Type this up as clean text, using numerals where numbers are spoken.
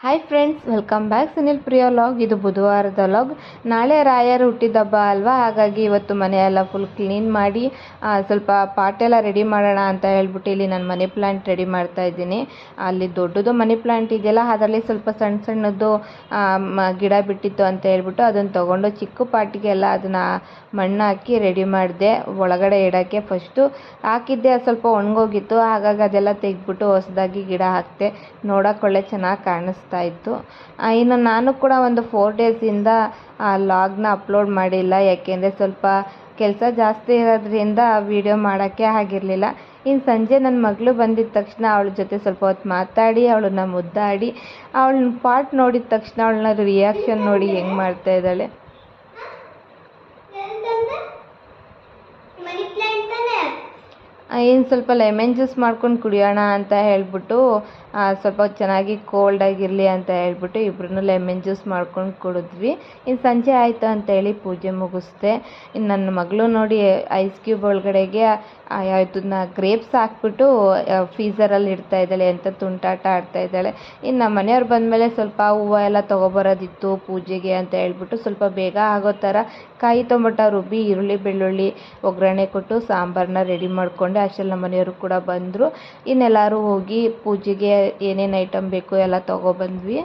Hi friends, welcome back Sunil Priya vlog. ಇದು ಬುಧವಾರದ vlog. ನಾಳೆ ರಾಯರ ಹುಟ್ಟಿದಬ್ಬ ಅಲ್ವಾ, ಹಾಗಾಗಿ ಇವತ್ತು ಮನೆಯೆಲ್ಲ ಫುಲ್ ಕ್ಲೀನ್ ಮಾಡಿ ಸ್ವಲ್ಪ ಪಾಟೆಲ್ಲ ರೆಡಿ ಮಾಡೋಣ ಅಂತ ಹೇಳ್ಬಿಟ್ಟು ಇಲ್ಲಿ ನಾನು ಮನಿ ಪ್ಲ್ಯಾಂಟ್ ರೆಡಿ ಮಾಡ್ತಾ ಇದ್ದೀನಿ. ಅಲ್ಲಿ ದೊಡ್ಡದು ಮನಿ ಪ್ಲ್ಯಾಂಟ್ ಇದೆಯಲ್ಲ, ಅದರಲ್ಲಿ ಸ್ವಲ್ಪ ಸಣ್ಣ ಸಣ್ಣದ್ದು ಗಿಡ ಬಿಟ್ಟಿತ್ತು ಅಂತ ಹೇಳ್ಬಿಟ್ಟು ಅದನ್ನು ತೊಗೊಂಡು ಚಿಕ್ಕ ಪಾಟಿಗೆಲ್ಲ ಅದನ್ನು ಮಣ್ಣು ಹಾಕಿ ರೆಡಿ ಮಾಡಿದೆ. ಒಳಗಡೆ ಇಡೋಕ್ಕೆ ಫಸ್ಟು ಹಾಕಿದ್ದೆ, ಸ್ವಲ್ಪ ಒಣಗೋಗಿತ್ತು, ಹಾಗಾಗಿ ಅದೆಲ್ಲ ತೆಗೆದ್ಬಿಟ್ಟು ಹೊಸದಾಗಿ ಗಿಡ ಹಾಕಿದೆ. ನೋಡೋಕೆ ಒಳ್ಳೆ ಚೆನ್ನಾಗಿ ಕಾಣಿಸ್ತಾ ಇತ್ತು. ಇನ್ನು ನಾನು ಕೂಡ ಒಂದು 4 ಡೇಸಿಂದ ಲಾಗ್ನ ಅಪ್ಲೋಡ್ ಮಾಡಿಲ್ಲ, ಯಾಕೆಂದರೆ ಸ್ವಲ್ಪ ಕೆಲಸ ಜಾಸ್ತಿ ಇರೋದ್ರಿಂದ ವಿಡಿಯೋ ಮಾಡೋಕ್ಕೆ ಆಗಿರಲಿಲ್ಲ. ಇನ್ನು ಸಂಜೆ ನನ್ನ ಮಗಳು ಬಂದಿದ್ದ ತಕ್ಷಣ ಅವಳ ಜೊತೆ ಸ್ವಲ್ಪ ಹೊತ್ತು ಮಾತಾಡಿ ಅವಳನ್ನ ಮುದ್ದಾಡಿ ಅವಳನ್ನ ಪಾಟ್ ನೋಡಿದ ತಕ್ಷಣ ಅವಳನ್ನ ರಿಯಾಕ್ಷನ್ ನೋಡಿ ಹೆಂಗೆ ಮಾಡ್ತಾ ಇದ್ದಾಳೆ. ಇನ್ನು ಸ್ವಲ್ಪ ಲೆಮನ್ ಜ್ಯೂಸ್ ಮಾಡ್ಕೊಂಡು ಕುಡಿಯೋಣ ಅಂತ ಹೇಳ್ಬಿಟ್ಟು ಸ್ವಲ್ಪ ಚೆನ್ನಾಗಿ ಕೋಲ್ಡ್ ಆಗಿರಲಿ ಅಂತ ಹೇಳ್ಬಿಟ್ಟು ಇಬ್ಬರೂ ಲೆಮನ್ ಜ್ಯೂಸ್ ಮಾಡ್ಕೊಂಡು ಕುಡಿದ್ವಿ. ಇನ್ನು ಸಂಜೆ ಆಯಿತು ಅಂತೇಳಿ ಪೂಜೆ ಮುಗಿಸ್ದೆ. ಇನ್ನು ನನ್ನ ಮಗಳು ನೋಡಿ ಐಸ್ ಕ್ಯೂಬ್ ಒಳಗಡೆಗೆ ಇದನ್ನ ಗ್ರೇಪ್ಸ್ ಹಾಕ್ಬಿಟ್ಟು ಫ್ರೀಝರಲ್ಲಿ ಇಡ್ತಾ ಇದ್ದಾಳೆ ಅಂತ ತುಂಟಾಟ ಆಡ್ತಾ ಇದ್ದಾಳೆ. ಇನ್ನು ನಮ್ಮ ಮನೆಯವ್ರು ಬಂದಮೇಲೆ ಸ್ವಲ್ಪ ಹೂವು ಎಲ್ಲ ತೊಗೊಬರೋದಿತ್ತು ಪೂಜೆಗೆ ಅಂತ ಹೇಳ್ಬಿಟ್ಟು ಸ್ವಲ್ಪ ಬೇಗ ಆಗೋ ಥರ ಕಾಯಿ ಟೊಮೊಟೊ ರುಬ್ಬಿ ಈರುಳ್ಳಿ ಬೆಳ್ಳುಳ್ಳಿ ಒಗ್ಗರಣೆ ಕೊಟ್ಟು ಸಾಂಬಾರನ್ನ ರೆಡಿ ಮಾಡಿಕೊಂಡೆ. ಅಷ್ಟರಲ್ಲಿ ನಮ್ಮ ಮನೆಯವರು ಕೂಡ ಬಂದರು. ಇನ್ನೆಲ್ಲರೂ ಹೋಗಿ ಪೂಜೆಗೆ ಏನೇನು ಐಟಮ್ ಬೇಕು ಎಲ್ಲ ತೊಗೊಬಂದ್ವಿ.